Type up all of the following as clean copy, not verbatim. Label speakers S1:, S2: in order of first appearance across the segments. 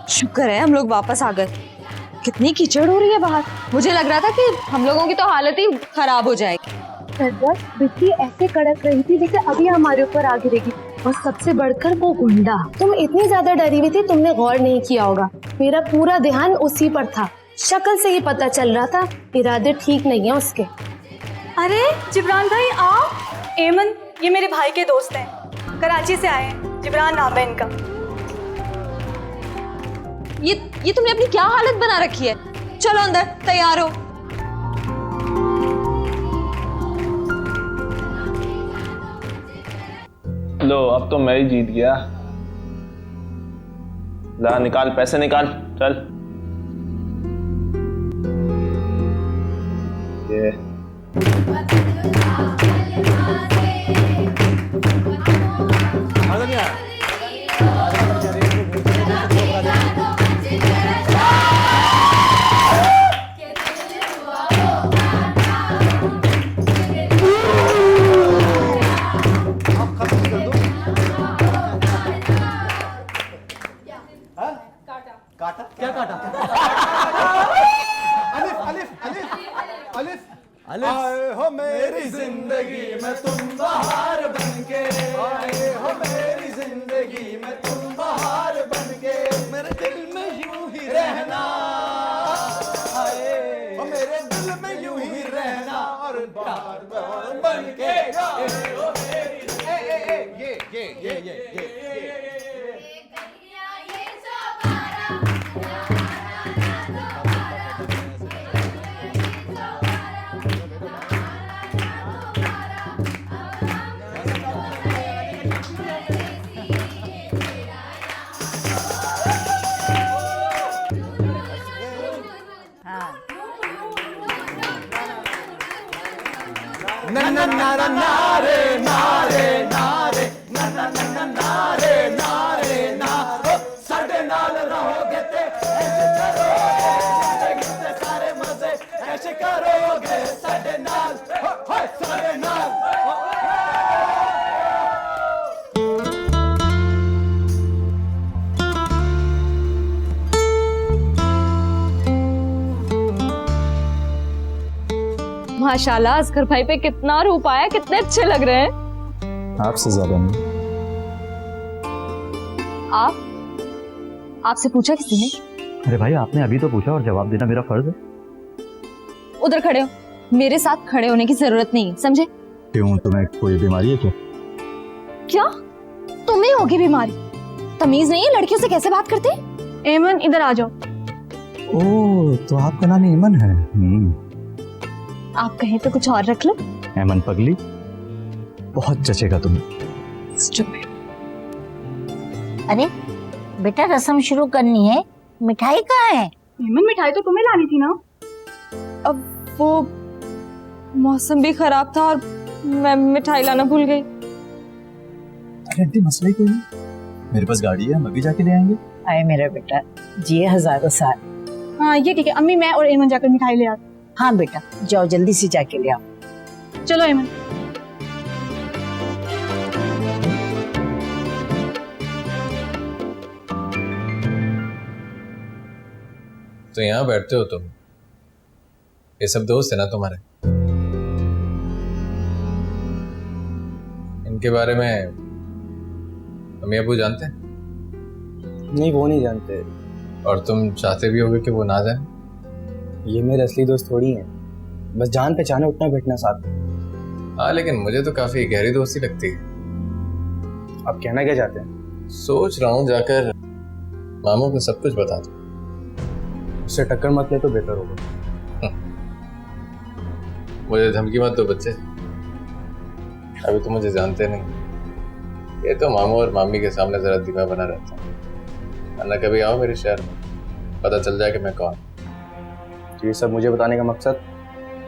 S1: शुक्र है हम लोग वापस आ गए। कितनी कीचड़ हो रही है बाहर। मुझे लग रहा था कि हम लोगों की तो हालत ही खराब हो जाएगी।
S2: बिजली ऐसे कड़क रही थी जैसे अभी हमारे ऊपर आ गिरेगी। और सबसे बढ़कर वो गुंडा, तुम इतनी ज्यादा डरी हुई थी, तुमने गौर नहीं किया होगा। मेरा पूरा ध्यान उसी पर था। शक्ल से ही पता चल रहा था इरादे ठीक नहीं है उसके।
S3: अरे जिब्रान भाई आप। एमन, ये मेरे भाई के दोस्त हैं, कराची से आए हैं। जिब्रान नाम है इनका।
S1: ये तुमने अपनी क्या हालत बना रखी है। चलो अंदर, तैयार हो।
S4: लो अब तो मैं ही जीत गया। ला निकाल, पैसे निकाल, चल। ये
S5: काटा? क्या काटा? अलिफ अलिफ अलिफ अलिफ अलिफ। आए हो मेरी जिंदगी में तुम बहार बनके, आए हो मेरी जिंदगी में तुम बहार बनके, मेरे दिल में यूं ही रहना, आए हो मेरे दिल में यूं ही रहना और बहार बनके। ये नारे नारे नारे नारे नारे नारे नारे साडे नाल रहोगे ते ऐसे करोगे, जिंदगी ते सारे मजे ऐसे करोगे साडे नाल, साडे नाल।
S1: माशाल्लाह असगर भाई पे कितना रूप आया, कितने अच्छे लग रहे हैं।
S6: आपसे ज्यादा नहीं।
S1: आपसे पूछा किसी ने?
S6: अरे भाई आपने अभी तो पूछा और जवाब देना मेरा फर्ज है।
S1: उधर खड़े हो, मेरे साथ खड़े होने की जरूरत नहीं है, समझे?
S6: क्यों, तुम्हें कोई बीमारी है क्या?
S1: क्या तुम्हें होगी बीमारी? तमीज नहीं है लड़कियों से कैसे बात करते?
S3: एमन इधर आ जाओ।
S6: ओह तो आपका नाम ईमन है।
S1: आप कहें तो कुछ और रख लो।
S6: ऐमन पगली, बहुत जचेगा तुम्हें।
S7: अरे बेटा रस्म शुरू करनी है, मिठाई कहाँ है?
S3: एमन मिठाई तो तुम्हें लानी थी ना।
S1: अब वो मौसम भी खराब था और मैं मिठाई लाना भूल गई।
S6: अरे आंटी मसला ही कोई नहीं, मेरे पास गाड़ी है, हम अभी जाके ले आएंगे।
S7: आए मेरा बेटा, जिए हजारों साल।
S3: हाँ ये ठीक है, अम्मी मैं और एमन जाकर मिठाई ले आते।
S7: हाँ बेटा जाओ जल्दी से जाके ले आओ।
S3: चलो एमन।
S8: तो यहाँ बैठते हो तुम, ये सब दोस्त है ना तुम्हारे? इनके बारे में मम्मी अबू जानते हैं?
S9: नहीं वो नहीं जानते।
S8: और तुम चाहते भी होगे कि वो ना जाने?
S9: ये मेरे असली दोस्त थोड़ी हैं, बस जान पहचाने उठना बैठना साथ।
S8: हाँ लेकिन मुझे तो काफी गहरी दोस्ती लगती है।
S9: आप कहना क्या चाहते हैं?
S8: सोच रहा हूँ जाकर मामू को सब कुछ बता दूं।
S9: उससे टक्कर मत ले तो बेहतर होगा।
S8: मुझे धमकी मत दो बच्चे, अभी तो मुझे जानते नहीं। ये तो मामू और मामी के सामने जरा धीमा बना रहता हूँ, वरना कभी आओ मेरे शहर में, पता चल जाए कि मैं कौन।
S9: ये सब मुझे बताने का मकसद?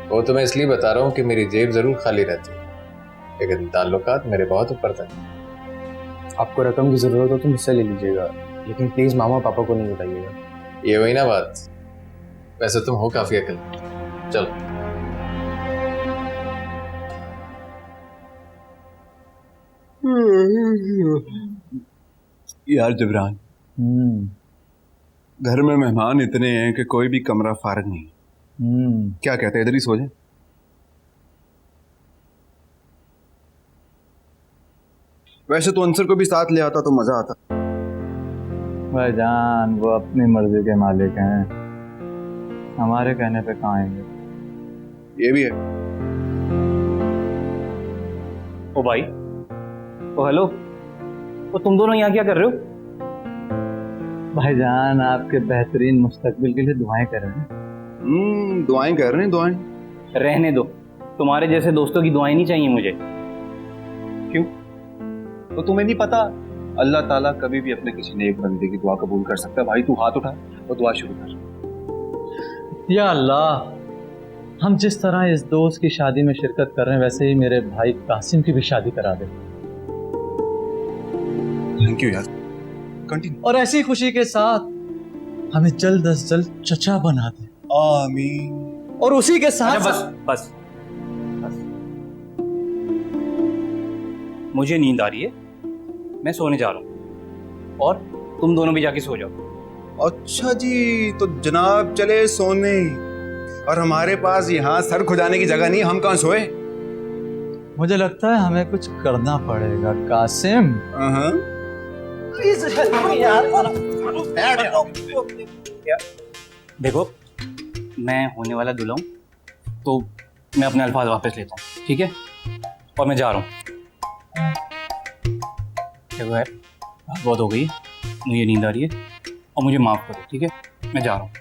S8: वो तो मैं इसलिए बता रहा हूँ कि मेरी जेब जरूर खाली रहती है, लेकिन ताल्लुकात मेरे बहुत ऊपर तक।
S9: आपको रकम की जरूरत हो तो मुझसे ले लीजिएगा, लेकिन प्लीज मामा पापा को नहीं बताइएगा।
S8: ये वही ना बात। वैसे तुम हो काफी अकल। चलो
S6: यार जिब्रान,
S10: घर में मेहमान इतने हैं कि कोई भी कमरा फारग नहीं। क्या कहते हैं, इधर ही सो जाए? वैसे तो अंसर को भी साथ ले आता तो मजा आता।
S6: भाईजान वो अपनी मर्जी के मालिक हैं, हमारे कहने पे कहाँ आएंगे।
S10: ये भी है।
S9: ओ भाई, ओ हेलो, ओ तुम दोनों यहाँ क्या कर रहे हो?
S6: भाईजान आपके बेहतरीन मुस्तकबिल के लिए दुआएं कर रहे हैं।
S10: दुआएं कर रहे हैं, दुआएं।
S9: रहने दो, तुम्हारे जैसे दोस्तों की दुआएं नहीं चाहिए मुझे।
S10: क्यों? तो तुम्हें नहीं पता अल्लाह ताला कभी भी अपने किसी नेक बंदे की दुआ कबूल कर सकता है। भाई तू हाथ उठा और दुआ शुरू कर।
S6: या अल्लाह, हम जिस तरह इस दोस्त की शादी में शिरकत कर रहे हैं वैसे ही मेरे भाई कासिम की भी शादी करा दे।
S10: थैंक यू यार, कंटिन्यू।
S6: और ऐसी खुशी के साथ हमें जल्द अज जल्द चचा बना दे।
S10: आमीन।
S6: और उसी के साथ
S9: अच्छा बस मुझे नींद आ रही है, मैं सोने जा रहा हूँ और तुम दोनों भी जाके सो जाओ।
S10: अच्छा जी, तो जनाब चले सोने, और हमारे पास यहाँ सर खुजाने की जगह नहीं, हम कहाँ सोए?
S6: मुझे लगता है हमें कुछ करना पड़ेगा कासिम।
S9: देखो, मैं होने वाला दूल्हा हूँ तो मैं अपने अल्फाज वापस लेता हूँ, ठीक है? और मैं जा रहा हूँ। देखो यार, बात बहुत हो गई है, मुझे नींद आ रही है और मुझे माफ़ करो, ठीक है? मैं जा रहा हूँ।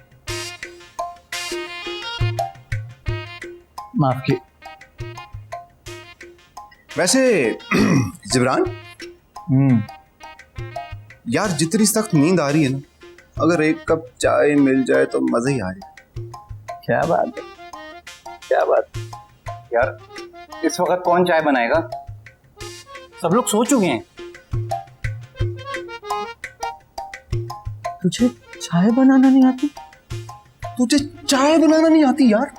S6: माफ की।
S10: वैसे जिब्रान यार, जितनी सख्त नींद आ रही है ना, अगर एक कप चाय मिल जाए तो मजा ही आ जाए।
S6: क्या बात है,
S9: क्या बात यार, इस वक्त कौन चाय बनाएगा? सब लोग सो चुके हैं।
S6: तुझे चाय बनाना नहीं आती?
S10: तुझे चाय बनाना नहीं आती यार?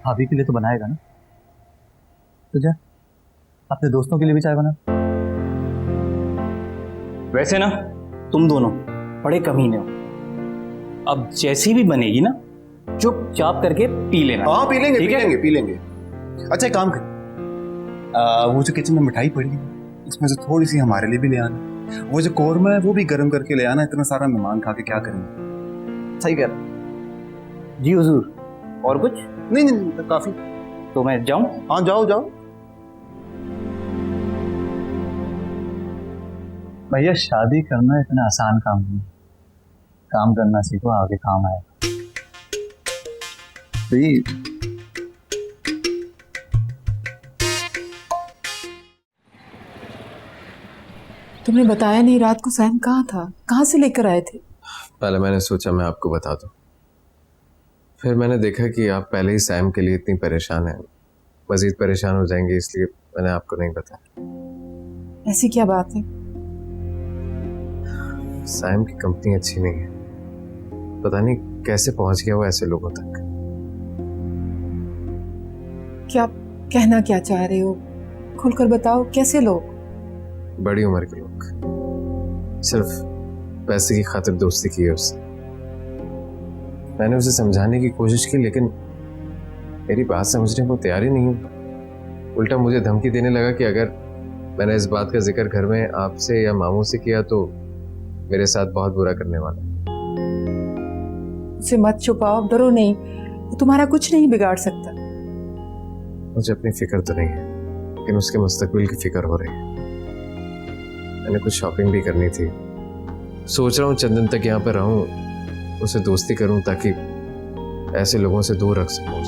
S6: भाभी के लिए तो बनाएगा ना, तुझे अपने दोस्तों के लिए भी चाय बना।
S9: वैसे ना तुम दोनों बड़े कमीने हो, अब जैसी भी बनेगी ना चुपचाप करके पी लेना।
S10: हाँ पी लेंगे,
S9: ठीक
S10: पी
S9: है?
S10: लेंगे, पी लेंगे। अच्छा एक काम कर, वो जो किचन में मिठाई पड़ी है उसमें से थोड़ी सी हमारे लिए भी ले आना। वो जो कौरमा है वो भी गर्म करके ले आना, इतना सारा मेहमान खा के क्या करेंगे।
S9: सही कर जी हुजूर। और कुछ?
S10: नहीं नहीं, नहीं काफी।
S9: तो मैं जाऊं?
S10: हाँ जाओ जाओ।
S6: भैया शादी करना इतना आसान काम नहीं, काम करना सीखो, आगे काम आएगा।
S11: तुमने बताया नहीं रात को सैम कहाँ था, कहाँ से लेकर आए थे?
S8: पहले मैंने सोचा मैं आपको बता दूं, फिर मैंने देखा कि आप पहले ही सैम के लिए इतनी परेशान हैं, मजीद परेशान हो जाएंगे, इसलिए मैंने आपको नहीं बताया।
S11: ऐसी क्या बात है?
S8: सैम की कंपनी अच्छी नहीं है, पता नहीं कैसे पहुंच गया वो ऐसे लोगों तक।
S11: क्या कहना क्या चाह रहे हो, खुलकर बताओ। कैसे लोग?
S8: बड़ी उम्र के लोग, सिर्फ पैसे की खातिर दोस्ती की है उससे। मैंने उसे समझाने की कोशिश की लेकिन मेरी बात समझने को तैयार ही नहीं हुआ। उल्टा मुझे धमकी देने लगा कि अगर मैंने इस बात का जिक्र घर में आपसे या मामू से किया तो मेरे साथ बहुत बुरा करने वाला है।
S11: उसे मत छुपाओ, डरो नहीं, वो तुम्हारा कुछ नहीं बिगाड़ सकता।
S8: मुझे अपनी फिक्र तो नहीं है लेकिन उसके मुस्तकबिल की फिक्र हो रही है। मैंने कुछ शॉपिंग भी करनी थी, सोच रहा हूँ चंद दिन तक यहाँ पर रहूं, उसे दोस्ती करूं ताकि ऐसे लोगों से दूर रख सकूं।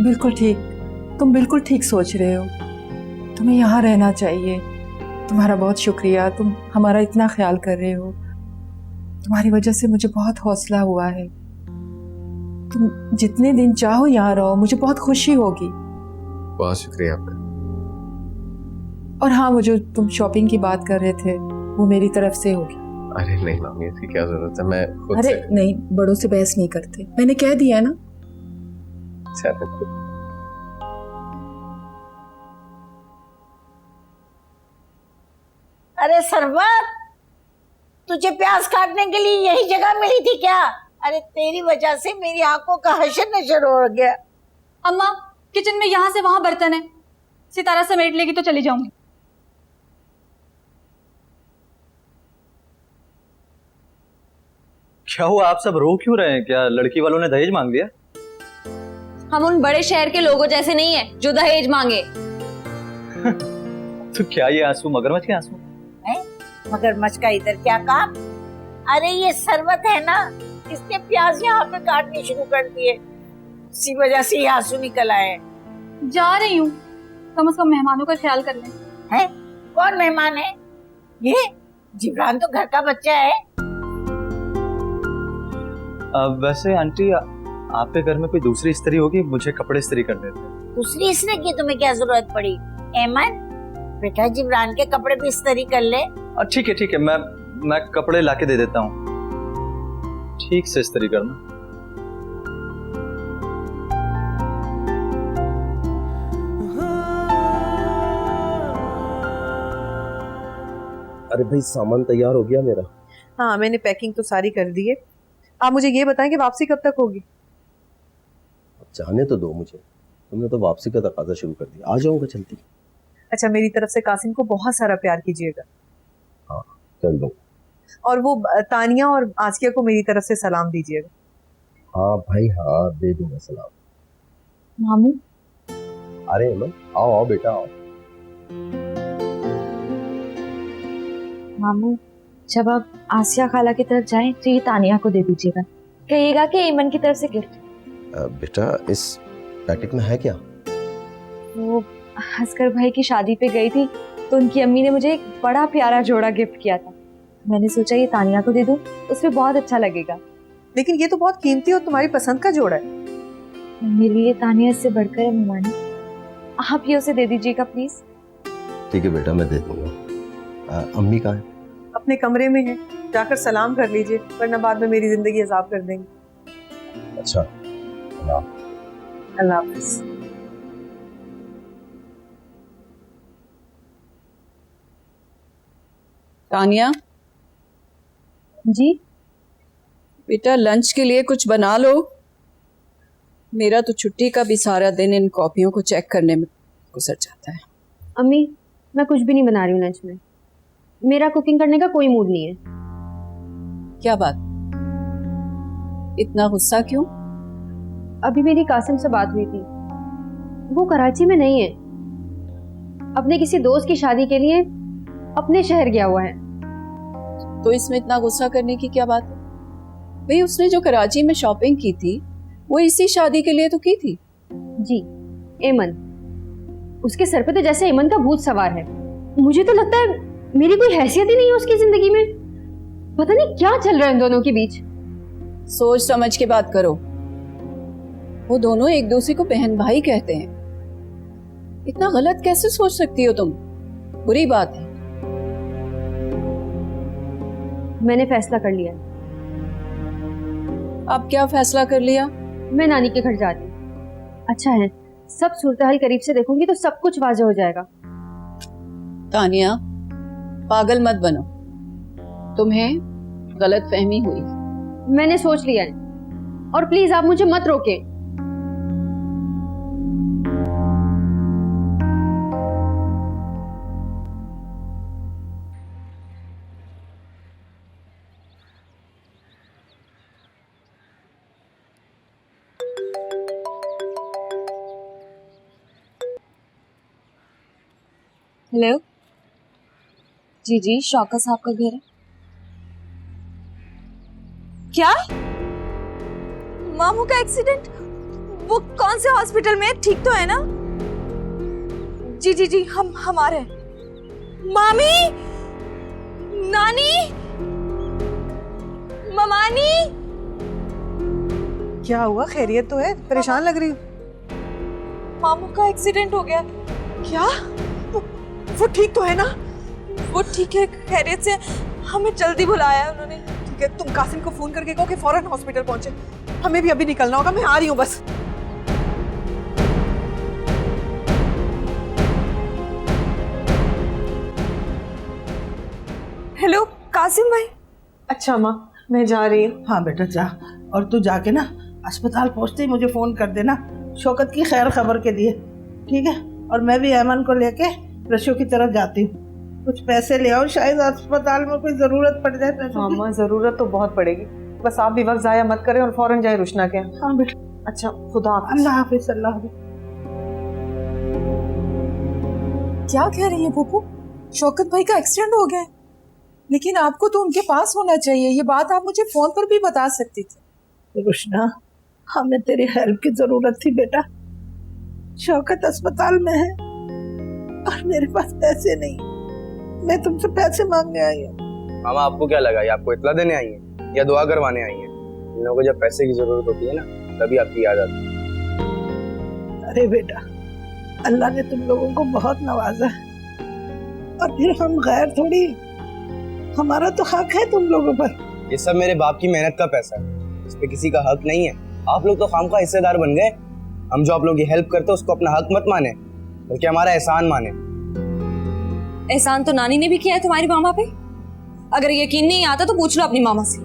S11: बिल्कुल ठीक, तुम बिल्कुल ठीक सोच रहे हो। तुम्हें यहाँ रहना चाहिए। तुम्हारा बहुत शुक्रिया, तुम हमारा इतना ख्याल कर रहे हो। तुम्हारी वजह से मुझे बहुत हौसला हुआ है। तुम जितने दिन चाहो यहाँ रहो, मुझे बहुत खुशी होगी।
S8: बहुत शुक्रिया आपका।
S11: और हाँ, वो जो तुम शॉपिंग की बात कर रहे थे वो मेरी तरफ से होगी।
S8: अरे नहीं मामी, इसकी क्या जरूरत है, मैं खुद
S11: अरे
S8: से...
S11: नहीं, बड़ों से बहस नहीं करते, मैंने कह दिया ना।
S7: अरे सरवत, तू तुझे प्याज काटने के लिए यही जगह मिली थी क्या? अरे तेरी वजह से मेरी आंखों का हशर नशर हो गया।
S3: अम्मा किचन में यहाँ से वहां बर्तन है, सितारा समेट लेगी तो चली जाऊंगी।
S6: क्या हुआ, आप सब रो क्यों रहे हैं? क्या लड़की वालों ने दहेज मांग लिया?
S1: हम उन बड़े शहर के लोगों जैसे नहीं है जो दहेज मांगे।
S6: तो क्या ये आंसू मगरमच्छ के आंसू?
S7: मगरमच्छ का इधर क्या काम? अरे ये शरबत है ना, इसने प्याज यहाँ पे काटनी शुरू कर दिए, इसी वजह से ये आंसू निकल आए।
S3: जा रही हूँ, कम से कम मेहमानों का ख्याल कर लें।
S7: हैं? कौन मेहमान है? ये जिब्रान तो घर का बच्चा है।
S6: वैसे आंटी, आपके घर में कोई दूसरी स्त्री होगी, मुझे कपड़े इस्त्री कर देते।
S7: दूसरी स्त्री की तुम्हें क्या जरूरत पड़ी? एमन बेटा, जिब्रान के कपड़े भी इस्त्री कर ले।
S6: ठीक है, मैं कपड़े लाके दे देता हूँ, ठीक से इस्त्री करना।
S12: अरे भाई, सामान तैयार हो गया मेरा।
S11: हाँ, मैंने पैकिंग तो सारी कर दी है। आप मुझे ये बताएं कि वापसी कब तक होगी?
S12: जाने तो दो मुझे, तुमने तो वापसी का तकाजा शुरू कर दिया। आ जाऊंगा चलती।
S11: अच्छा, मेरी तरफ से कासिम को बहुत सारा प्यार कीजिएगा।
S12: हाँ, कर लो।
S11: और वो तानिया और आसिया को मेरी तरफ से सलाम दीजिएगा।
S12: हाँ भाई, हाँ, दे दूंगा सलाम।
S1: मामू,
S12: अरे अमन, आओ आओ बेटा, आओ।
S1: मामू, जब आप आसिया खाला की तरफ जाएं तो ये तानिया को दे दीजिएगा, कहिएगा कि ईमन की तरफ से गिफ्ट।
S12: बेटा, इस पैकेट में है क्या?
S1: वो असगर भाई की शादी पे गई थी तो उनकी अम्मी ने मुझे एक बड़ा प्यारा जोड़ा गिफ्ट किया था। मैंने सोचा ये तानिया को दे दूं, उसमें बहुत अच्छा लगेगा।
S11: लेकिन ये तो बहुत कीमती और तुम्हारी पसंद का जोड़ा है।
S1: मेरे लिए तानिया इससे बढ़कर है मेहमानी, आप ये उसे दे दीजिएगा प्लीज।
S12: ठीक है बेटा, मैं दे दूंगा। अम्मी कहाँ है?
S11: अपने कमरे में है, जाकर सलाम कर लीजिए, वरना बाद में मेरी जिंदगी अजाब कर देंगे।
S12: अच्छा,
S11: अल्लाह हाफिज।
S13: तानिया
S1: जी
S13: बेटा, लंच के लिए कुछ बना लो। मेरा तो छुट्टी का भी सारा दिन इन कॉपियों को चेक करने में गुजर जाता है।
S1: अम्मी, मैं कुछ भी नहीं बना रही हूँ लंच में, मेरा कुकिंग करने का कोई मूड नहीं है।
S13: क्या बात, इतना गुस्सा क्यों?
S1: अभी मेरी कासिम से बात हुई थी, वो कराची में नहीं है, अपने किसी दोस्त की शादी के लिए अपने शहर गया हुआ है।
S13: तो इसमें इतना गुस्सा करने की क्या बात है? भाई, उसने जो कराची में शॉपिंग की थी वो इसी शादी के लिए तो की थी।
S1: जी, एमन, उसके सर पे तो जैसे एमन का भूत सवार है। मुझे तो लगता है मेरी कोई हैसियत ही नहीं है उसकी जिंदगी में। पता नहीं क्या चल रहा है इन दोनों के बीच।
S13: सोच समझ के बात करो, वो दोनों एक दूसरे को बहन भाई कहते हैं। इतना गलत कैसे सोच सकती हो तुम? बुरी बात है।
S1: मैंने फैसला कर लिया।
S13: अब क्या फैसला कर लिया?
S1: मैं नानी के घर जा रही हूँ। अच्छा है, सब सूरत हाल करीब से देखूंगी तो सब कुछ वाज़ेह हो जाएगा।
S13: तानिया, पागल मत बनो, तुम्हें गलत फहमी हुई।
S1: मैंने सोच लिया है, और प्लीज आप मुझे मत रोके। हेलो, जी जी, शौकत साहब का घर है।
S14: क्या? मामू का एक्सीडेंट? वो कौन से हॉस्पिटल में? ठीक तो है ना? जी जी जी, हम आ रहे हैं। मामी, नानी, ममानी।
S11: क्या हुआ? खैरियत तो है? परेशान लग रही हो।
S14: मामू का एक्सीडेंट हो गया। क्या? वो ठीक तो है ना? वो ठीक है, खैरियत से। हमें जल्दी बुलाया है उन्होंने।
S11: ठीक है, तुम कासिम को फोन करके कहो कि फौरन हॉस्पिटल पहुंचे। हमें भी अभी निकलना होगा, मैं आ रही हूँ बस।
S14: हेलो कासिम भाई,
S15: अच्छा माँ, मैं जा रही हूँ।
S16: हाँ बेटा जा, और तू जाके ना अस्पताल पहुँचते ही मुझे फ़ोन कर देना शौकत की खैर खबर के लिए, ठीक है? और मैं भी ऐमन को लेके रशो की तरफ जाती हूँ। कुछ पैसे ले आओ, शायद अस्पताल में कोई ज़रूरत पड़ जाए पैसों
S15: हाँ
S16: की।
S15: माँ, ज़रूरत तो बहुत पड़ेगी, बस आप भी वक्त ज़ाया मत करें और फौरन जाए रुशना के।
S16: हाँ बेटा।
S15: अच्छा, खुदा हाफिज़।
S16: अल्लाह हाफिज़, अल्लाह हाफिज़।
S11: क्या कह रही है पुप्पू? शौकत भाई का एक्सीडेंट हो गया है? लेकिन आपको तो उनके पास होना चाहिए, ये बात आप मुझे फोन पर भी बता सकती थी।
S16: रुशना, हमें तेरी हेल्प की जरूरत थी बेटा। शौकत अस्पताल में है और मेरे पास पैसे नहीं, मैं तुमसे पैसे मांगने आई हूँ।
S17: मामा आपको क्या लगा, ये आपको इत्तला देने आई है या दुआ करवाने आई है? इन लोगों को जब पैसे की जरूरत होती है ना, तभी आपकी याद आती है।
S16: अरे बेटा, अल्लाह ने तुम लोगों को बहुत नवाजा है और फिर हम गैर थोड़ी, हमारा तो हक है तुम लोगों पर।
S17: ये सब मेरे बाप की मेहनत का पैसा है, इस पे किसी का हक नहीं है। आप लोग तो खामखा हिस्सेदार बन गए। हम जो आप लोगों की हेल्प करते उसको अपना हक मत माने, बल्कि हमारा एहसान माने।
S14: एहसान तो नानी ने भी किया है तुम्हारी मामा पे। अगर यकीन नहीं आता तो पूछ लो अपनी मामा से।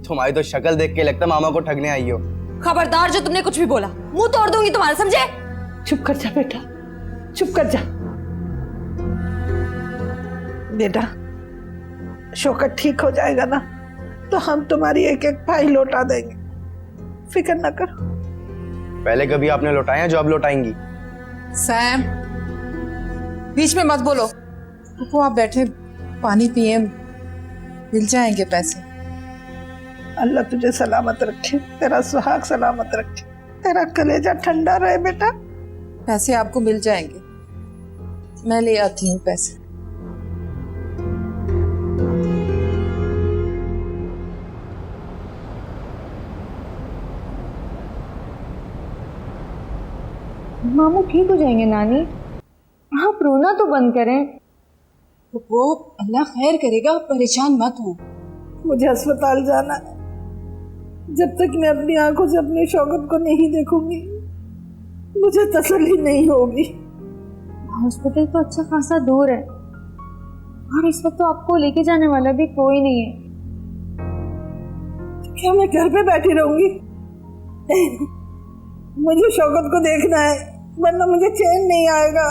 S17: तुम्हारी तो शक्ल देख के लगता मामा को ठगने आई हो।
S14: खबरदार, जो तुमने कुछ भी बोला मुंह तोड़ दूंगी तुम्हारा, समझे?
S16: चुप कर जा बेटा, चुप कर जा। बेटा, शौकत ठीक हो जाएगा ना तो हम तुम्हारी एक एक फाइल लौटा देंगे, फिक्र न करो।
S17: पहले कभी आपने लौटाए हैं जो अब लौटाएंगी?
S11: सैम, बीच में मत बोलो। पुप्पू आप बैठे, पानी पिए, मिल जाएंगे पैसे।
S16: अल्लाह तुझे सलामत रखे, तेरा सुहाग सलामत रखे, तेरा कलेजा ठंडा रहे बेटा।
S11: पैसे आपको मिल जाएंगे, मैं ले आती हूँ पैसे।
S1: मामू ठीक हो जाएंगे नानी, आप रोना तो बंद करें।
S13: वो अल्लाह खैर करेगा, परेशान मत हो।
S16: मुझे अस्पताल जाना है, जब तक मैं अपनी आंखों से अपनी शौकत को नहीं देखूंगी मुझे तसल्ली नहीं होगी।
S1: हॉस्पिटल तो अच्छा खासा दूर है और इस वक्त तो आपको लेके जाने वाला भी कोई नहीं है।
S16: क्या मैं घर पे बैठी रहूंगी? मुझे शौकत को देखना है, वरना मुझे चैन नहीं आएगा।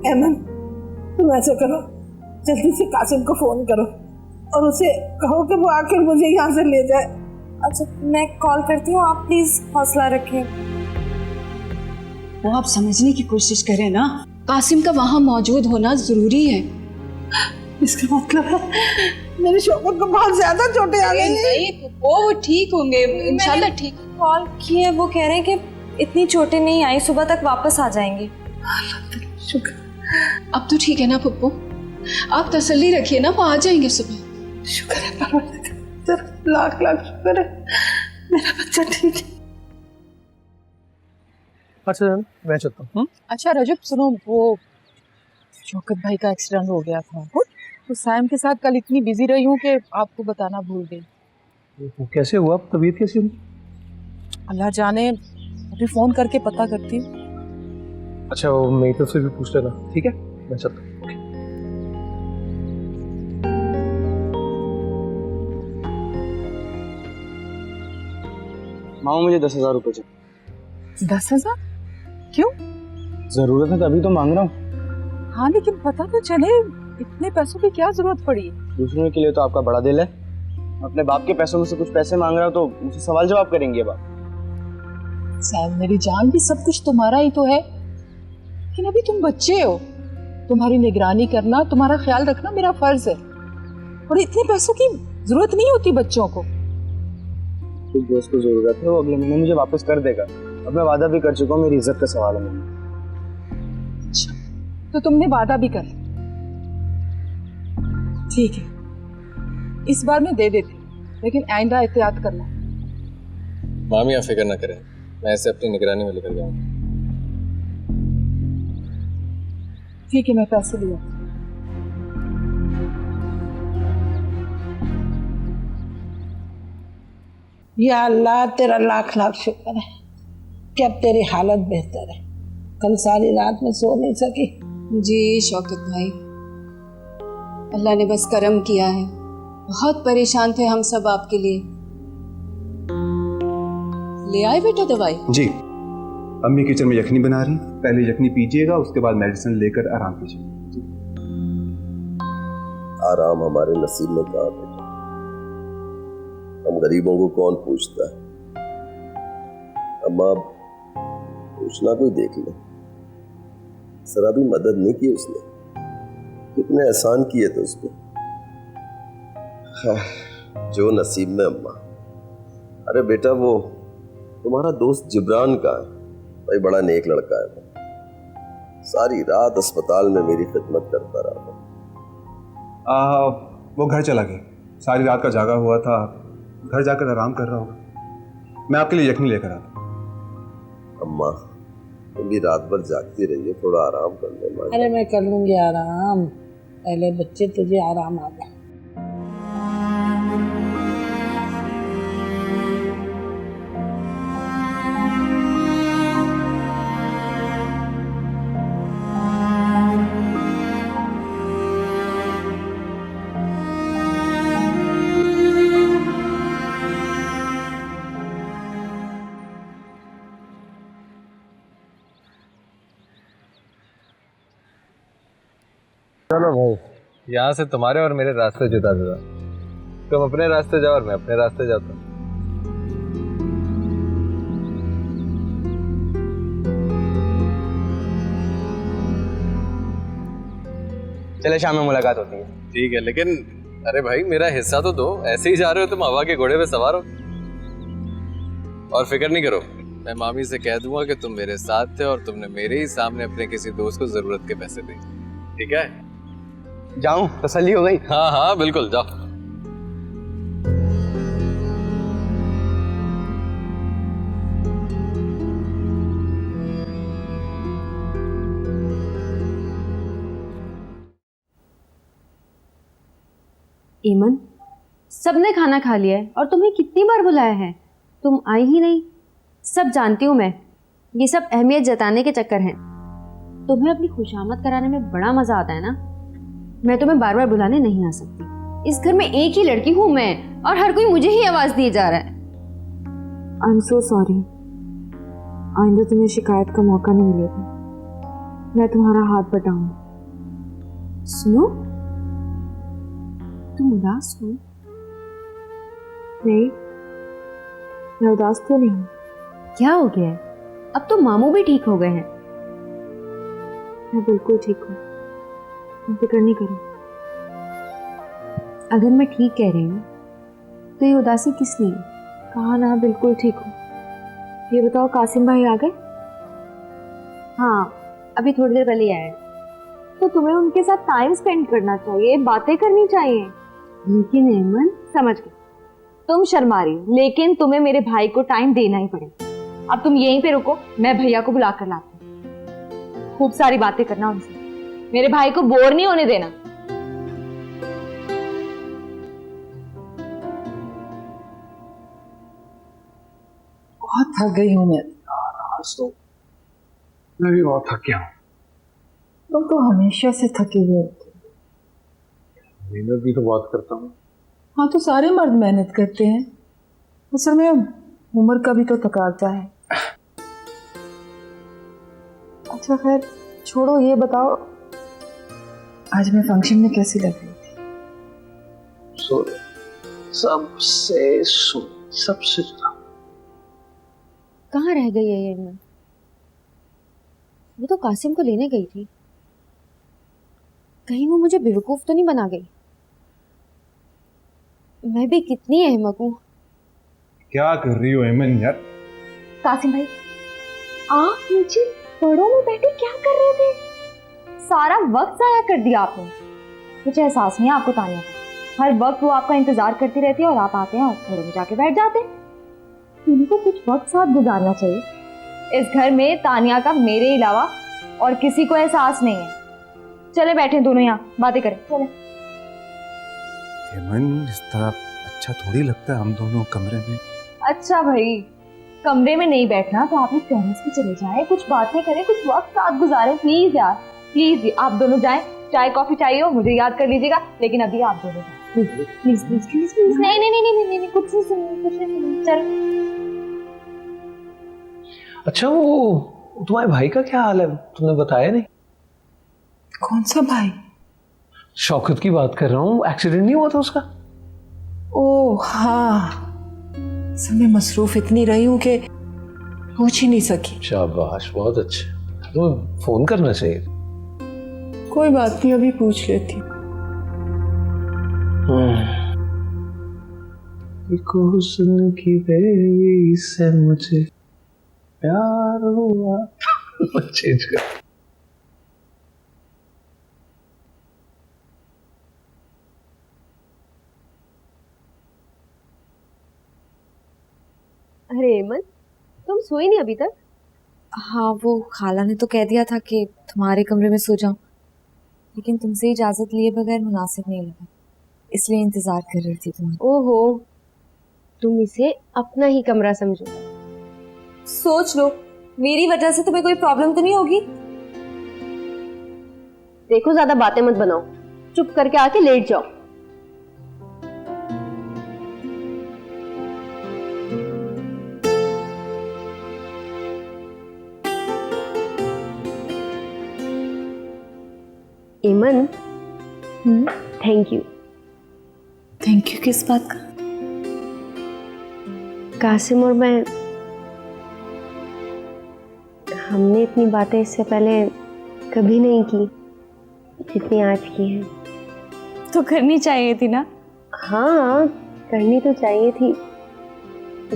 S16: ऐमन, तुम ऐसा करो, जल्दी से कासिम को फोन करो और उसे कहो कि वो आकर मुझे यहाँ से ले जाए।
S14: अच्छा, मैं कॉल करती हूँ, आप प्लीज हौसला रखें।
S13: वो आप समझने की कोशिश करें ना, कासिम का वहाँ मौजूद होना जरूरी है।
S16: इसका मतलब है मेरी शौकत को बहुत ज्यादा चोटें आ गई हैं।
S13: वो ठीक होंगे इंशाल्लाह। ठीक
S14: कॉल किए, वो कह रहे हैं कि इतनी चोटें नहीं आई, सुबह तक वापस आ जाएंगे।
S16: शुक्र।
S13: अब तो ठीक है ना पप्पू, आप तसल्ली रखिए ना, वो आ जाएंगे सुबह।
S16: शुक्र है परवरदिगार, लाख लाख शुक्र है, मेरा बच्चा ठीक है।
S6: अच्छा मैं चलता हूँ।
S11: अच्छा रजब सुनो, वो शौकत भाई का एक्सीडेंट हो गया था तो सैम के साथ कल इतनी बिजी रही हूँ कि आपको बताना भूल गई।
S6: वो कैसे हुआ, तबीयत कैसी हुई?
S11: अल्लाह जाने, अभी फोन करके पता करती हूँ।
S6: अच्छा वो मेरी तरफ से भी पूछ लेना, ठीक है? मैं चलता हूँ।
S17: मामा मुझे 10,000 रुपए चाहिए।
S11: 10,000? क्यों?
S17: जरूरत है तभी तो मांग रहा हूँ।
S11: हाँ लेकिन पता तो चले, इतने पैसों की क्या जरूरत पड़ी?
S17: दूसरों के लिए तो आपका बड़ा दिल है, अपने बाप के पैसों में से कुछ पैसे मांग रहा हो तो मुझे सवाल जवाब करेंगे अब आप।
S11: सैम मेरी जान, भी सब कुछ तुम्हारा ही तो है, लेकिन अभी तुम बच्चे हो, तुम्हारी निगरानी करना, तुम्हारा ख्याल रखना मेरा फर्ज है, और इतने पैसों की जरूरत नहीं होती बच्चों को।
S17: कुछ दोस्त को जरूरत है, वो अगले महीने मुझे वापस कर देगा। अब मैं वादा भी कर चुका हूँ, मेरी इज्जत का सवाल है।
S11: अच्छा तो तुमने वादा भी कर, ठीक है, इस बार मैं दे देती, लेकिन आइंदा एहतियात करना।
S8: मामी आप फिक्र न करें, मैं ऐसे अपनी निगरानी में लेकर जाऊंगा।
S11: ठीक है, मैं पैसे लिया।
S16: या अल्लाह, तेरा लाख लाख शुक्र है कि अब तेरी हालत बेहतर है। कल सारी रात में सो नहीं सकी।
S13: जी शौकत भाई, अल्लाह ने बस करम किया है, बहुत परेशान थे हम सब आपके लिए। ले आए बेटा दवाई?
S10: जी, अम्मी किचन में यखनी बना रही, पहले यखनी पीजिएगा, उसके बाद मेडिसिन लेकर आराम कीजिए।
S12: आराम हमारे नसीब में कहा बेटा, हम गरीबों को कौन पूछता है। अम्मा पूछना कोई देख ले, जरा भी मदद नहीं की उसने, कितने एहसान किए थे उस पर। जो नसीब में अम्मा। अरे बेटा वो तुम्हारा दोस्त जिब्रान का है भाई, बड़ा नेक लड़का है वो, सारी रात अस्पताल में मेरी खिदमत करता रहा।
S10: वो घर चला गया, सारी रात का जागा हुआ था, घर जाकर आराम कर रहा होगा। मैं आपके लिए यखनी लेकर आता।
S12: अम्मा तुम भी रात भर जागती रहिए, थोड़ा आराम कर ले।
S7: अरे मैं कर लूंगी आराम, पहले बच्चे तुझे आराम आ गया।
S8: चलो भाई, यहाँ से तुम्हारे और मेरे रास्ते जुदा जुदा, तुम अपने रास्ते जाओ और मैं अपने रास्ते जाता हूँ।
S17: चले शाम में मुलाकात होती है।
S8: ठीक है, लेकिन अरे भाई मेरा हिस्सा तो दो, ऐसे ही जा रहे हो तुम हवा के घोड़े पे सवार हो। और फिक्र नहीं करो, मैं मामी से कह दूंगा कि तुम मेरे साथ थे और तुमने मेरे ही सामने अपने किसी दोस्त को जरूरत के पैसे दिए। ठीक है,
S17: जाऊं? तसल्ली हो गई?
S8: हाँ हाँ बिल्कुल, जाओ।
S1: एमन, सबने खाना खा लिया है और तुम्हें कितनी बार बुलाया है, तुम आई ही नहीं। सब जानती हूँ मैं, ये सब अहमियत जताने के चक्कर हैं। तुम्हें अपनी खुशामद कराने में बड़ा मजा आता है ना। मैं तुम्हें बार बार बुलाने नहीं आ सकती। इस घर में एक ही लड़की हूँ मैं, और हर कोई मुझे ही आवाज दिए जा रहा है। आई एम सो सॉरी, आइंदा तुम्हें शिकायत का मौका नहीं मिलेगा। मैं तुम्हारा हाथ बटाऊंगी। सुनो, तुम उदास हो? नहीं, मैं उदास तो नहीं। क्या हो गया है? अब तो मामू भी ठीक हो गए हैं। मैं बिल्कुल ठीक हूँ, तुम फिक्र नहीं करो। अगर मैं ठीक कह रही हूँ तो ये उदासी किस लिए? कहा ना बिल्कुल ठीक हूँ। ये बताओ, कासिम भाई आ गए? हाँ, अभी थोड़ी देर पहले आए। तो तुम्हें उनके साथ टाइम स्पेंड करना चाहिए, बातें करनी चाहिए। लेकिन एमन, समझ गई, तुम शर्मा रही हो, लेकिन तुम्हें मेरे भाई को टाइम देना ही पड़ेगा। अब तुम यहीं पे रुको, मैं भैया को बुला कर लाती हूँ। खूब सारी बातें करना उनसे, मेरे भाई को बोर नहीं होने देना।
S11: बहुत थक गई हूँ मैं आज तो।
S6: मैं भी बहुत थक गया हूँ।
S11: तुम तो हमेशा से थके हुए होते।
S6: मेहनत भी तो बहुत करता हूँ।
S11: हाँ, तो सारे मर्द मेहनत करते हैं, असल में उम्र का भी तो तकाजा है। अच्छा खैर छोड़ो, ये बताओ आज मैं फंक्शन में कैसी लग रही थी?
S6: सबसे जुदा।
S1: कहाँ रह गई है ये एमन? वो तो कासिम को लेने गई थी, कहीं वो मुझे बेवकूफ तो नहीं बना गई? मैं भी कितनी अहमक हूँ।
S10: क्या कर रही हो एमन यार?
S1: कासिम भाई, आप नीचे बड़ों में बैठे क्या कर रहे थे? सारा वक्त जाया कर दिया आपने। कुछ एहसास नहीं है आपको तानिया का? हर वक्त वो आपका इंतजार करती रहती है और आप आते हैं और घरों में जाके बैठ जाते हैं। उनको कुछ वक्त साथ गुजारना चाहिए। इस घर में तानिया का मेरे अलावा और किसी को एहसास नहीं है। चले बैठे दोनों यहाँ बातें करें, चले।
S10: एमन, इस तरह अच्छा थोड़ी लगता है हम दोनों कमरे में।
S1: अच्छा भाई, कमरे में नहीं बैठना तो आप लोग टेरेस पे चले जाएं, कुछ बातें करें, कुछ वक्त साथ गुजारें। प्लीज यार, प्लीज आप दोनों जाएं। चाय कॉफी चाहिए हो मुझे याद कर लीजिएगा, लेकिन अभी आप दोनों जाएं। प्लीज प्लीज प्लीज प्लीज नहीं नहीं नहीं नहीं नहीं कुछ नहीं सुन कुछ नहीं सुन चल।
S6: अच्छा वो तुम्हारे भाई का क्या हाल है, तुमने बताया नहीं?
S11: कौन सा भाई?
S6: शौकत की बात कर रहा हूँ, एक्सीडेंट नहीं हुआ था उसका?
S11: ओह हाँ, सब में मसरूफ इतनी रही हूँ कि पूछ ही नहीं सकी।
S6: शाबाश, बहुत अच्छे। तुम्हें फोन करना चाहिए।
S11: कोई बात नहीं, अभी पूछ लेती हूँ।
S6: हुस्न की देवी से मुझे प्यार हुआ। चेंज कर।
S1: अरे एमन, तुम सोई नहीं अभी तक?
S14: हाँ, वो खाला ने तो कह दिया था कि तुम्हारे कमरे में सो जाऊं, लेकिन तुमसे इजाजत लिए बगैर मुनासिब नहीं लगा, इसलिए इंतजार कर रही थी तुम्हारा।
S1: ओहो, तुम इसे अपना ही कमरा समझो।
S14: सोच लो, मेरी वजह से तुम्हें कोई प्रॉब्लम तो नहीं होगी?
S1: देखो ज्यादा बातें मत बनाओ, चुप करके आके लेट जाओ। एमन, थैंक यू।
S14: थैंक यू किस बात का?
S1: कासिम और मैं, हमने इतनी बातें इससे पहले कभी नहीं की जितनी आज की है।
S14: तो करनी चाहिए थी ना?
S1: हाँ, करनी तो चाहिए थी,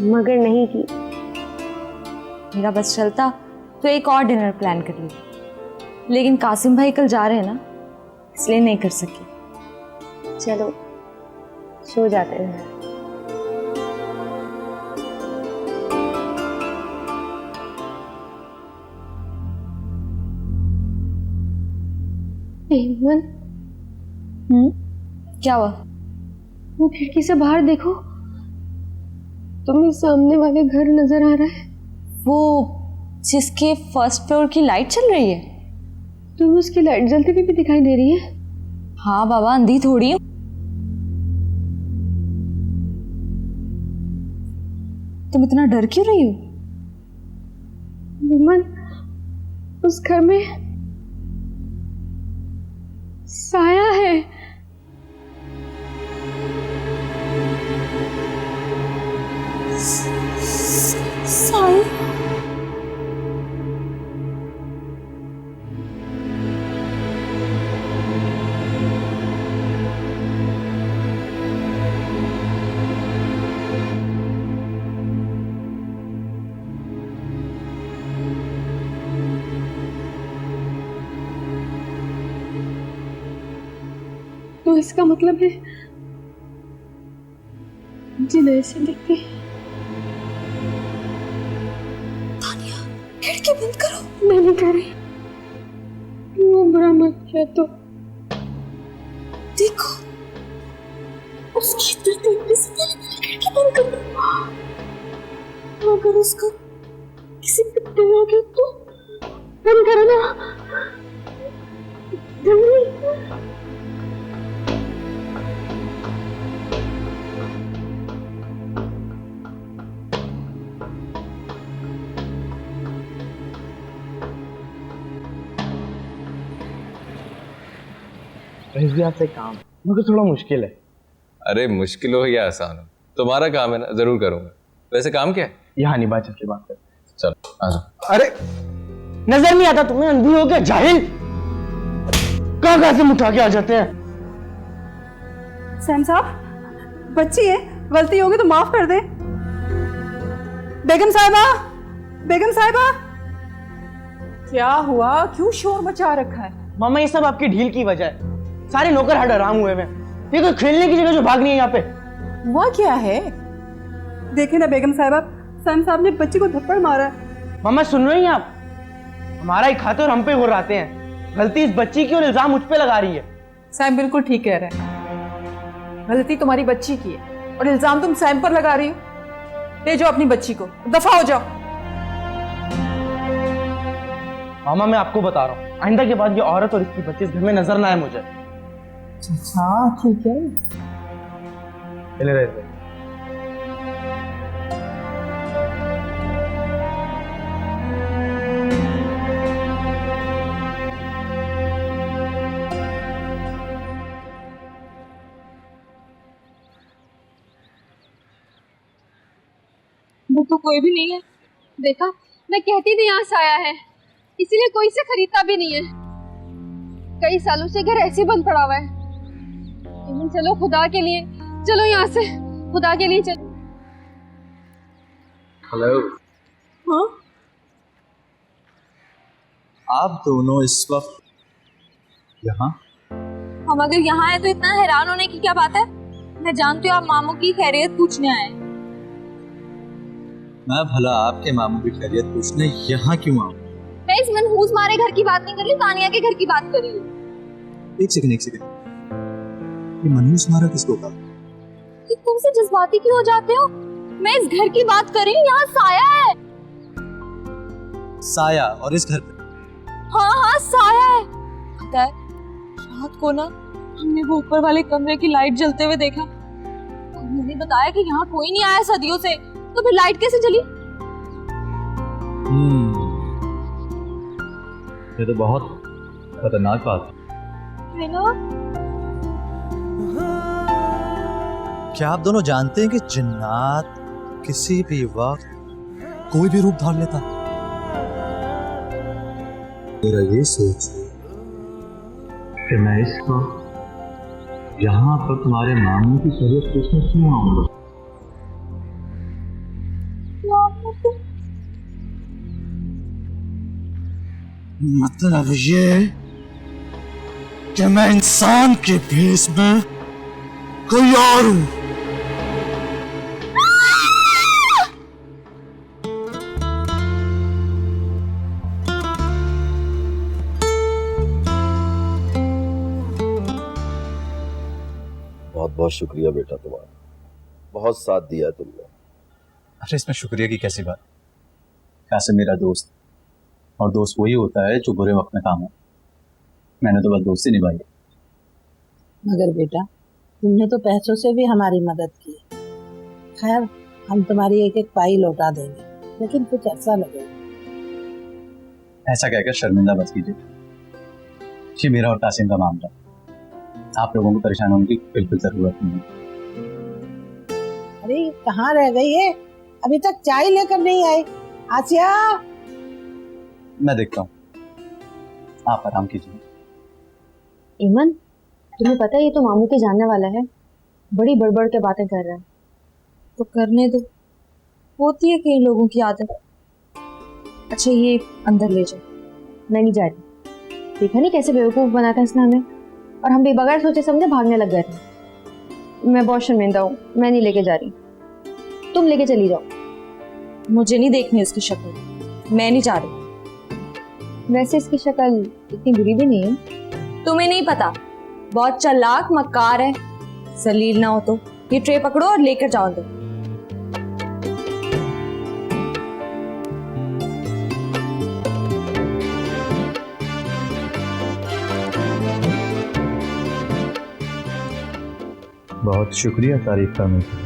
S1: मगर नहीं की।
S14: मेरा बस चलता तो एक और डिनर प्लान कर ली, लेकिन कासिम भाई कल जा रहे हैं ना, इसलिए नहीं कर सकी।
S1: चलो सो जाते हैं। एमन,
S14: क्या हुआ?
S1: वो खिड़की से बाहर देखो, तुम्हें सामने वाले घर नजर आ रहा है?
S14: वो जिसके फर्स्ट फ्लोर की लाइट चल रही है?
S1: तुम्हें उसकी लाइट जलती हुई भी दिखाई दे रही है?
S14: हाँ बाबा, अंधी थोड़ी हूँ। तुम इतना डर क्यों रही हो?
S1: एमन, उस घर में साया है।
S14: साया?
S1: तो इसका मतलब है जिन ऐसे दिखते।
S14: तानिया, खिड़की बंद करो।
S1: मैं नहीं कर रही, वो बुरा मत किया तो।
S14: देखो, उसकी इधर देखने से पहले मैंने खिड़की बंद कर दी।
S1: अगर उसका किसी पिट्टे में आ गया तो बंद करो ना। जल्दी।
S17: भी आपसे काम मगर थोड़ा मुश्किल है।
S8: अरे मुश्किल हो या आसान हो, तुम्हारा काम है ना, जरूर करूंगा। वैसे काम क्या है?
S17: यहाँ नहीं, बात की बात कर।
S8: चलो आ जाओ।
S17: अरे नजर नहीं आता तुम्हें? अंधी हो गया जाहिल, कहाँ से उठा के आ जाते हैं।
S3: सैम साहब, बच्ची है, गलती होगी तो माफ कर दे। बेगम साहिबा, बेगम साहिबा।
S15: क्या हुआ? क्यों शोर मचा रखा है?
S17: मामा, ये सब आपकी ढील की वजह है। सारे नौकर हट आराम हुए हैं। ये कोई खेलने की जगह जो भाग नहीं है यहाँ पे।
S15: हुआ क्या है?
S3: देखिए ना बेगम साहिबा, सैम साहब ने बच्ची को थप्पड़ मारा है।
S17: मामा सुन रही हैं आप? हमारा ही खाते और हम पे गुर्राते हैं। गलती इस बच्ची की और इल्जाम मुझ पे लगा रही है।
S15: सैम बिल्कुल ठीक कह रहे हैं, गलती तुम्हारी बच्ची की है और इल्जाम तुम सैम पर लगा रही हो। ले जाओ अपनी बच्ची को, दफा हो जाओ।
S17: मामा मैं आपको बता रहा हूँ, आइंदा के बाद ये औरत और इसकी बच्ची इस घर में नजर ना आए मुझे।
S15: हाँ ठीक है,
S6: इन्हें रहते
S14: वो तो कोई भी नहीं है। देखा, मैं कहती थी यहाँ साया है, इसीलिए कोई से खरीदता भी नहीं है। कई सालों से घर ऐसे बंद पड़ा हुआ है। लेकिन चलो, खुदा के लिए चलो यहाँ से, खुदा के लिए चलो।
S6: हेलो।
S14: हाँ,
S6: आप दोनों इस वक्त यहाँ?
S14: हम अगर यहाँ है तो इतना हैरान होने की क्या बात है? मैं जानती हूँ आप मामू की खैरियत पूछने आए।
S6: मैं भला आपके मामू की खैरियत पूछने यहाँ क्यों आऊँ?
S14: मैं इस मनहूस मारे घर की बात नहीं कर रही, तानिया के घर की बात कर रही हूँ।
S10: एक सेकंड, ये मनहूस मारा किसको कहा?
S14: कि तुम से जज्बाती क्यों हो जाते हो? मैं इस घर की बात कर रही हूँ, यहाँ साया है।
S6: साया? और इस घर पे?
S14: हाँ हाँ, साया है। पता है, रात को ना हमने वो ऊपर वाले कमरे की लाइट जलते हुए देखा। उन्होंने बताया कि यहाँ कोई नहीं आया सदियों से, तो फिर लाइट कैसे जली?
S6: ये तो बहुत खतरनाक बात
S14: है ना?
S6: क्या आप दोनों जानते हैं कि जिन्नात किसी भी वक्त कोई भी रूप धार लेता?
S10: मेरा ये सोच
S6: कि मैं इसको यहाँ पर तुम्हारे मामू की खैरियत पूछने क्यों आऊंगा?
S5: मतलब ये कि मैं इंसान के भेष में कोई और हूं।
S12: बहुत बहुत शुक्रिया बेटा तुम्हारा, बहुत साथ दिया तुमने।
S6: अच्छा, इसमें शुक्रिया की कैसी बात? कासिम मेरा दोस्त, और दोस्त वही होता है जो बुरे वक्त में काम है। मैंने तो बस दोस्ती निभाई।
S7: मगर बेटा, तुमने तो पैसों से भी हमारी मदद की। खैर, हम तुम्हारी एक एक पाई लौटा देंगे, लेकिन कुछ अर्सा लगेगा।
S6: ऐसा कहकर शर्मिंदा मत कीजिए। ये मेरा और कासिम का मामला, आप लोगों को परेशान होने की बिल्कुल जरूरत नहीं है।
S7: अरे कहाँ रह गई है? अभी तक चाय लेकर नहीं आई। आसिया,
S6: मैं देखता हूँ, आप आराम कीजिए।
S1: ईमन, तुम्हें पता है ये तो मामू के जानने वाला है, बड़ी बड़बड़ के बातें कर रहा है।
S14: तो करने दो, होती है कई लोगों की आदत। अच्छा, ये अंदर ले जाओ।
S1: मैं नहीं जा रही। देखा नहीं कैसे बेवकूफ बनाता है इसने हमें, और हम भी बगैर सोचे समझे भागने लग गए थे। मैं बहुत शर्मिंदा हूँ, मैं नहीं लेके जा रही, तुम लेके चली जाओ।
S14: मुझे नहीं देखनी इसकी शक्ल, मैं नहीं जा रही।
S1: वैसे इसकी शक्ल इतनी बुरी भी नहीं है।
S14: तुम्हें नहीं पता, बहुत चालाक मक्कार है। जलील ना हो तो ये ट्रे पकड़ो और लेकर जाओ अंदर।
S6: बहुत शुक्रिया तारीफ करने के लिए।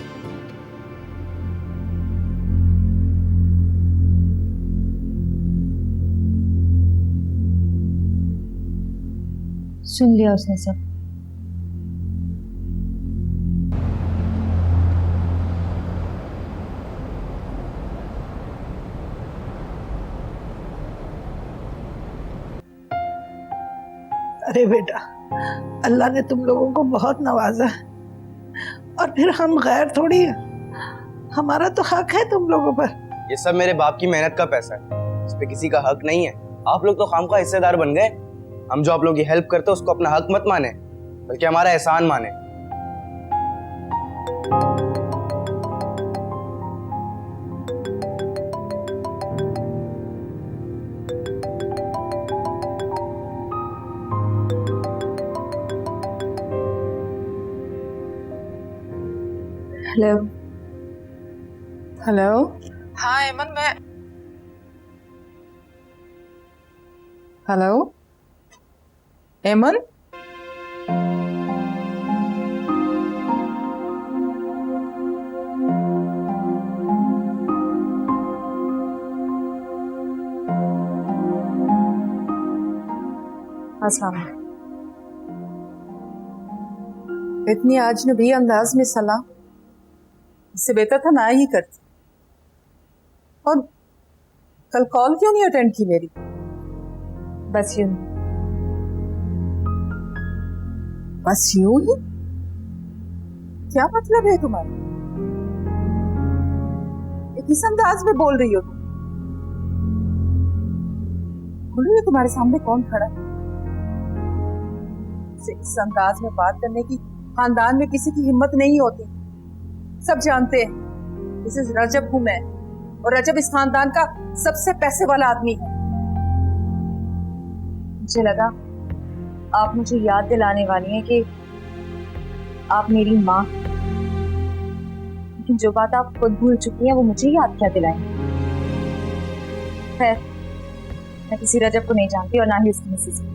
S1: सुन लिया उसने सब।
S16: अरे बेटा, अल्लाह ने तुम लोगों को बहुत नवाजा है, और फिर हम गैर थोड़ी है। हमारा तो हक है तुम लोगों पर।
S17: ये सब मेरे बाप की मेहनत का पैसा है, इस पे किसी का हक नहीं है। आप लोग तो खामखा हिस्सेदार बन गए। हम जो आप लोगों की हेल्प करते हैं उसको अपना हक मत माने, बल्कि हमारा एहसान माने।
S14: हेलो।
S11: हेलो। हाँ एमन, मैं हेलो एमन। अस्सलाम वालेकुम। इतनी अजनबी अंदाज में सलाम, इससे बेहतर था ना ही करती। और कल कॉल क्यों नहीं अटेंड की मेरी?
S1: बस यूं।
S11: बस यूं ही? क्या मतलब है तुम्हारा? किस अंदाज में बोल रही हो तुम? बोल रही हो तुम्हारे सामने कौन खड़ा है? इस अंदाज में बात करने की खानदान में किसी की हिम्मत नहीं होती। सब जानते हैं दिस इज रजब हूं मैं, और रजब इस खानदान का सबसे पैसे वाला आदमी है।
S1: मुझे लगा आप मुझे याद दिलाने वाली हैं कि आप मेरी माँ, लेकिन जो बात आप खुद भूल चुकी हैं वो मुझे याद क्या दिलाएंगे। खैर, मैं किसी रजब को नहीं जानती और ना ही उसकी मिसेज को।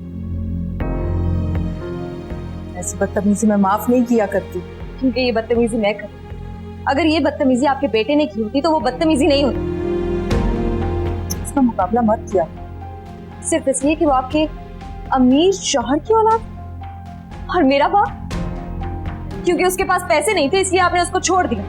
S11: ऐसी बदतमीजी मैं माफ नहीं किया करती।
S1: क्योंकि ये बदतमीजी मैं करती। अगर ये बदतमीजी आपके बेटे ने की होती तो वो बदतमीजी नहीं होती।
S11: इसका मुकाबला मत किया
S1: सिर्फ इसलिए कि वो आपके अमीर शौहर की औलाद, और मेरा बाप क्योंकि उसके पास पैसे नहीं थे इसलिए आपने उसको छोड़ दिया।